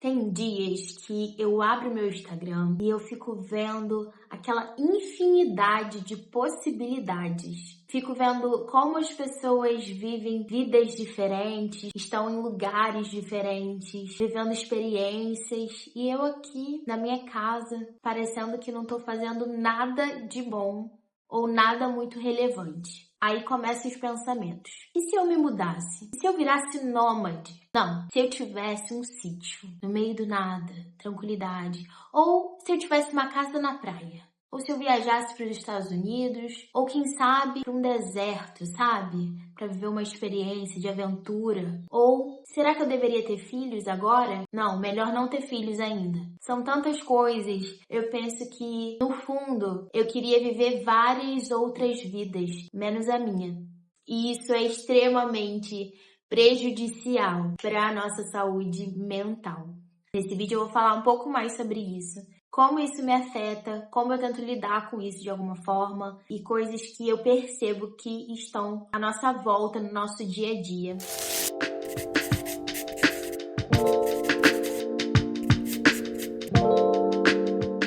Tem dias que eu abro meu Instagram e eu fico vendo aquela infinidade de possibilidades. Fico vendo como as pessoas vivem vidas diferentes, estão em lugares diferentes, vivendo experiências. E eu aqui na minha casa, parecendo que não tô fazendo nada de bom ou nada muito relevante. Aí começam os pensamentos. E se eu me mudasse? E se eu virasse nômade? Não, se eu tivesse um sítio no meio do nada, tranquilidade. Ou se eu tivesse uma casa na praia. Ou se eu viajasse para os Estados Unidos. Ou quem sabe para um deserto, sabe? Para viver uma experiência de aventura. Ou será que eu deveria ter filhos agora? Não, melhor não ter filhos ainda. São tantas coisas. Eu penso que, no fundo, eu queria viver várias outras vidas, menos a minha. E isso é extremamente prejudicial para a nossa saúde mental. Nesse vídeo eu vou falar um pouco mais sobre isso. Como isso me afeta, como eu tento lidar com isso de alguma forma e coisas que eu percebo que estão à nossa volta no nosso dia a dia.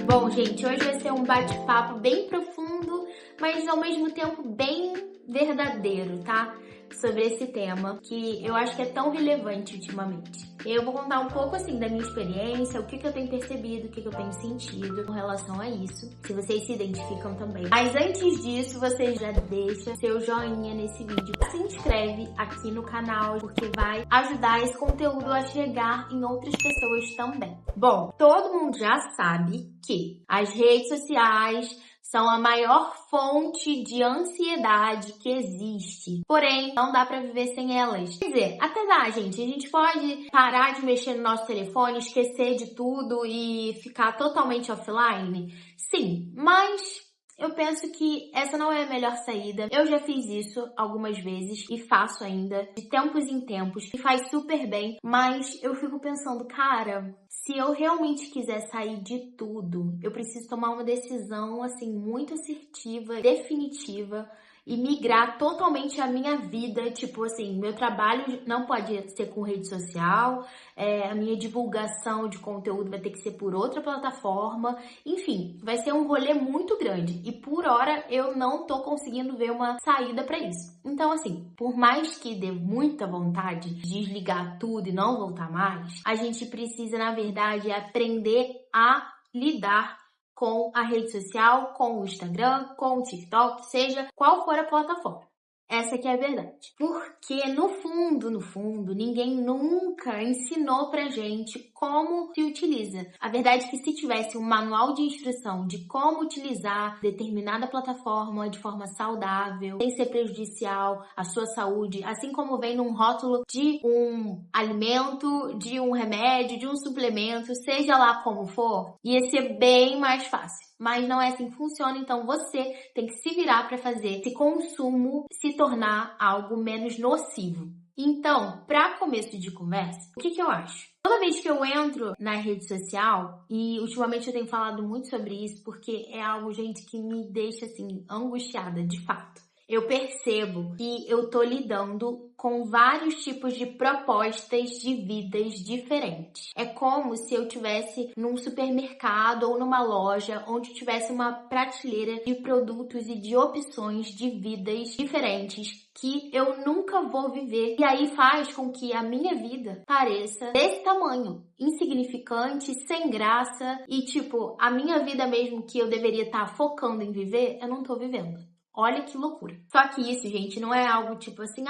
Bom, gente, hoje vai ser um bate-papo bem profundo, mas ao mesmo tempo bem verdadeiro, tá? Sobre esse tema que eu acho que é tão relevante ultimamente. Eu vou contar um pouco assim da minha experiência, o que eu tenho percebido, o que eu tenho sentido com relação a isso, se vocês se identificam também. Mas antes disso, você já deixa seu joinha nesse vídeo, se inscreve aqui no canal, porque vai ajudar esse conteúdo a chegar em outras pessoas também. Bom, todo mundo já sabe que as redes sociais são a maior fonte de ansiedade que existe. Porém, não dá pra viver sem elas. Quer dizer, até dá, gente. A gente pode parar de mexer no nosso telefone, esquecer de tudo e ficar totalmente offline? Sim, mas eu penso que essa não é a melhor saída. Eu já fiz isso algumas vezes e faço ainda, de tempos em tempos, e faz super bem, mas eu fico pensando, cara, se eu realmente quiser sair de tudo, eu preciso tomar uma decisão, assim, muito assertiva, definitiva, e migrar totalmente a minha vida, tipo assim, meu trabalho não pode ser com rede social, a minha divulgação de conteúdo vai ter que ser por outra plataforma, enfim, vai ser um rolê muito grande e por hora eu não tô conseguindo ver uma saída pra isso. Então assim, por mais que dê muita vontade de desligar tudo e não voltar mais, a gente precisa, na verdade, aprender a lidar com a rede social, com o Instagram, com o TikTok, seja qual for a plataforma. Essa que é a verdade. Porque no fundo, ninguém nunca ensinou pra gente como se utiliza. A verdade é que se tivesse um manual de instrução de como utilizar determinada plataforma de forma saudável, sem ser prejudicial à sua saúde, assim como vem num rótulo de um alimento, de um remédio, de um suplemento, seja lá como for, ia ser bem mais fácil. Mas não é assim que funciona, então você tem que se virar para fazer esse consumo se tornar algo menos nocivo. Então, para começo de conversa, o que eu acho? Toda vez que eu entro na rede social, e ultimamente eu tenho falado muito sobre isso, porque é algo, gente, que me deixa, assim, angustiada, de fato. Eu percebo que eu tô lidando com vários tipos de propostas de vidas diferentes. É como se eu tivesse num supermercado ou numa loja onde tivesse uma prateleira de produtos e de opções de vidas diferentes que eu nunca vou viver. E aí faz com que a minha vida pareça desse tamanho, insignificante, sem graça e tipo, a minha vida mesmo que eu deveria estar focando em viver, eu não tô vivendo. Olha que loucura. Só que isso, gente, não é algo tipo assim,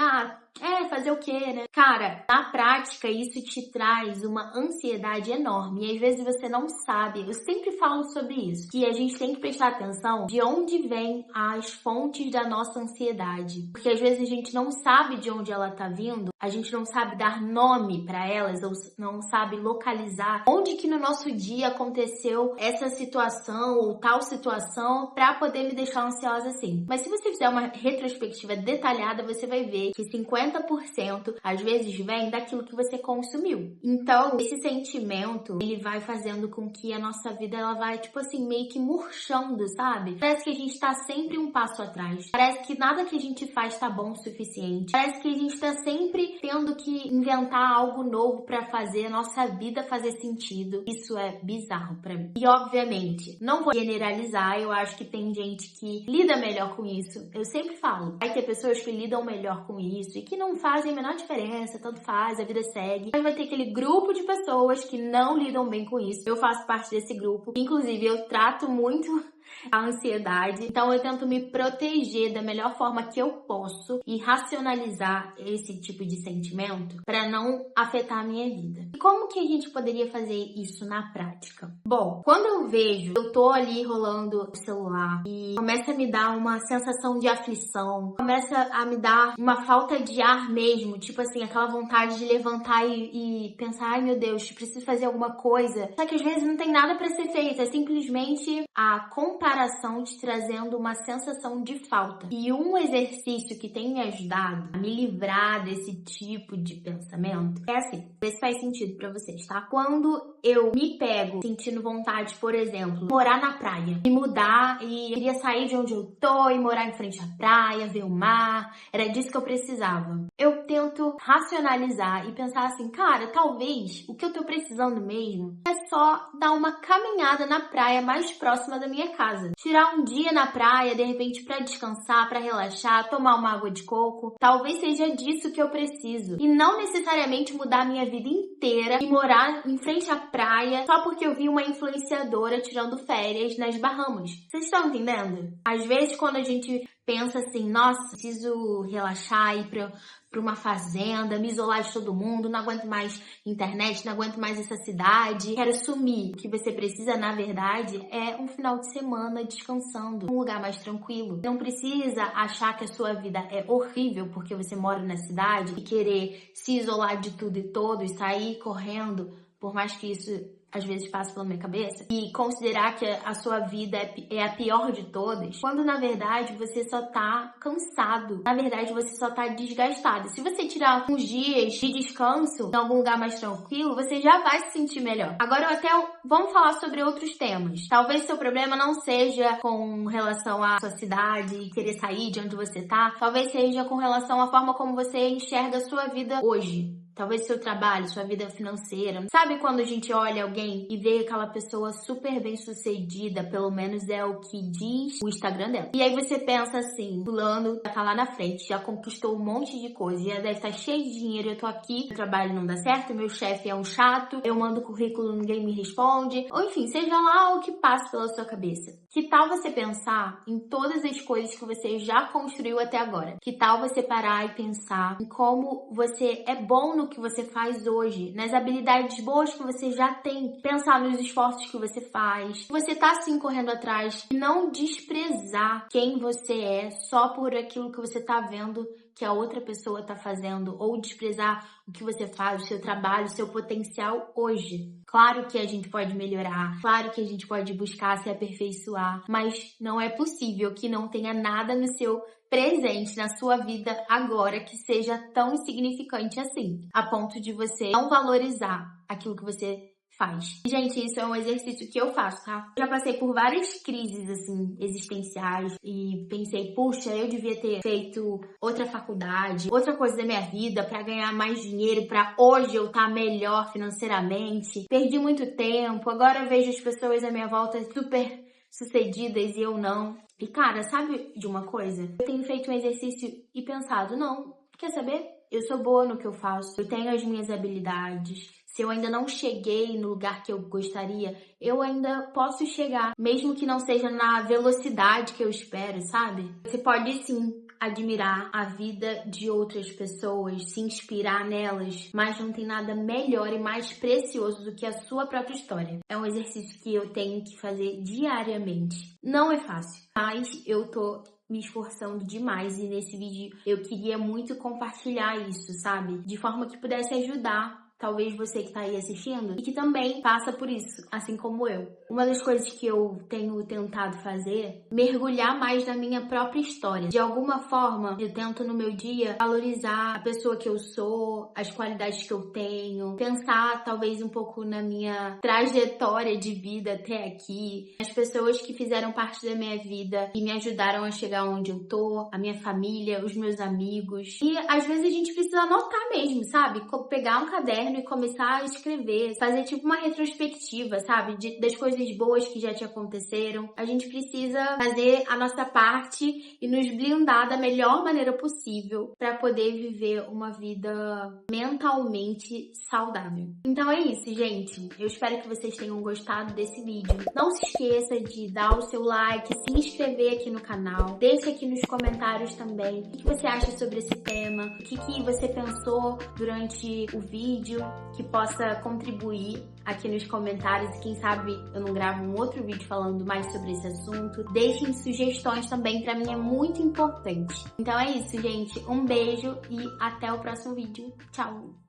fazer o quê, né? Cara, na prática, isso te traz uma ansiedade enorme. E às vezes você não sabe. Eu sempre falo sobre isso. Que a gente tem que prestar atenção de onde vêm as fontes da nossa ansiedade. Porque às vezes a gente não sabe de onde ela tá vindo. A gente não sabe dar nome para elas. Ou não sabe localizar onde que no nosso dia aconteceu essa situação ou tal situação para poder me deixar ansiosa assim. Mas se você fizer uma retrospectiva detalhada, você vai ver que 50 50% às vezes vem daquilo que você consumiu. Então, esse sentimento, ele vai fazendo com que a nossa vida, ela vai, tipo assim, meio que murchando, sabe? Parece que a gente tá sempre um passo atrás. Parece que nada que a gente faz tá bom o suficiente. Parece que a gente tá sempre tendo que inventar algo novo pra fazer a nossa vida fazer sentido. Isso é bizarro pra mim. E, obviamente, não vou generalizar, eu acho que tem gente que lida melhor com isso. Eu sempre falo, vai ter pessoas que lidam melhor com isso e que não fazem a menor diferença, tanto faz, a vida segue. Mas vai ter aquele grupo de pessoas que não lidam bem com isso. Eu faço parte desse grupo. Inclusive, eu trato muito a ansiedade. Então eu tento me proteger da melhor forma que eu posso e racionalizar esse tipo de sentimento para não afetar a minha vida. E como que a gente poderia fazer isso na prática? Bom, quando eu vejo, eu tô ali rolando o celular e começa a me dar uma sensação de aflição, começa a me dar uma falta de ar mesmo, tipo assim, aquela vontade de levantar e pensar, ai meu Deus, preciso fazer alguma coisa. Só que às vezes não tem nada para ser feito, é simplesmente a comparação te trazendo uma sensação de falta. E um exercício que tem me ajudado a me livrar desse tipo de pensamento é assim, vê se faz sentido pra vocês, tá? Quando eu me pego sentindo vontade, por exemplo, morar na praia, me mudar e eu queria sair de onde eu tô e morar em frente à praia, ver o mar, era disso que eu precisava. Eu tento racionalizar e pensar assim, cara, talvez o que eu tô precisando mesmo é só dar uma caminhada na praia mais próxima da minha casa. Tirar um dia na praia, de repente, pra descansar, pra relaxar, tomar uma água de coco. Talvez seja disso que eu preciso. E não necessariamente mudar a minha vida inteira e morar em frente à praia só porque eu vi uma influenciadora tirando férias nas Bahamas. Vocês estão entendendo? Às vezes, quando a gente pensa assim, nossa, preciso relaxar, ir pra uma fazenda, me isolar de todo mundo, não aguento mais internet, não aguento mais essa cidade, quero sumir. O que você precisa, na verdade, é um final de semana descansando, um lugar mais tranquilo. Não precisa achar que a sua vida é horrível porque você mora na cidade e querer se isolar de tudo e todos, sair correndo, por mais que isso às vezes passa pela minha cabeça, e considerar que a sua vida é a pior de todas, quando na verdade você só tá cansado, na verdade você só tá desgastado. Se você tirar uns dias de descanso em algum lugar mais tranquilo, você já vai se sentir melhor. Agora vamos falar sobre outros temas. Talvez seu problema não seja com relação à sua cidade e querer sair de onde você tá, talvez seja com relação à forma como você enxerga a sua vida hoje. Talvez seu trabalho, sua vida financeira. Sabe quando a gente olha alguém e vê aquela pessoa super bem sucedida, pelo menos é o que diz o Instagram dela. E aí você pensa assim, fulano tá lá na frente, já conquistou um monte de coisa, já deve estar cheio de dinheiro, eu tô aqui, o trabalho não dá certo, meu chefe é um chato, eu mando currículo, ninguém me responde. Ou enfim, seja lá o que passa pela sua cabeça. Que tal você pensar em todas as coisas que você já construiu até agora? Que tal você parar e pensar em como você é bom no que você faz hoje, nas habilidades boas que você já tem, pensar nos esforços que você faz, que você tá assim correndo atrás, e não desprezar quem você é só por aquilo que você tá vendo que a outra pessoa tá fazendo, ou desprezar o que você faz, o seu trabalho, o seu potencial hoje. Claro que a gente pode melhorar, claro que a gente pode buscar se aperfeiçoar, mas não é possível que não tenha nada no seu presente, na sua vida agora, que seja tão insignificante assim, a ponto de você não valorizar aquilo que você faz. Gente, isso é um exercício que eu faço, tá? Eu já passei por várias crises, assim, existenciais e pensei, puxa, eu devia ter feito outra faculdade, outra coisa da minha vida pra ganhar mais dinheiro, pra hoje eu estar melhor financeiramente. Perdi muito tempo, agora eu vejo as pessoas à minha volta super sucedidas e eu não. E cara, sabe de uma coisa? Eu tenho feito um exercício e pensado, não, quer saber? Eu sou boa no que eu faço, eu tenho as minhas habilidades. Se eu ainda não cheguei no lugar que eu gostaria, eu ainda posso chegar, mesmo que não seja na velocidade que eu espero, sabe? Você pode sim admirar a vida de outras pessoas, se inspirar nelas, mas não tem nada melhor e mais precioso do que a sua própria história. É um exercício que eu tenho que fazer diariamente. Não é fácil, mas eu tô me esforçando demais e nesse vídeo eu queria muito compartilhar isso, sabe? De forma que pudesse ajudar talvez você que tá aí assistindo, e que também passa por isso, assim como eu. Uma das coisas que eu tenho tentado fazer, mergulhar mais na minha própria história. De alguma forma, eu tento no meu dia valorizar a pessoa que eu sou, as qualidades que eu tenho, pensar talvez um pouco na minha trajetória de vida até aqui, as pessoas que fizeram parte da minha vida e me ajudaram a chegar onde eu tô, a minha família, os meus amigos. E às vezes a gente precisa anotar mesmo, sabe? Pegar um caderno e começar a escrever, fazer tipo uma retrospectiva, sabe? Das coisas boas que já te aconteceram. A gente precisa fazer a nossa parte e nos blindar da melhor maneira possível para poder viver uma vida mentalmente saudável. Então é isso, gente. Eu espero que vocês tenham gostado desse vídeo. Não se esqueça de dar o seu like, se inscrever aqui no canal. Deixe aqui nos comentários também o que você acha sobre esse tema, o que você pensou durante o vídeo que possa contribuir aqui nos comentários. E quem sabe eu não gravo um outro vídeo falando mais sobre esse assunto. Deixem sugestões também, pra mim é muito importante. Então é isso, gente. Um beijo e até o próximo vídeo. Tchau!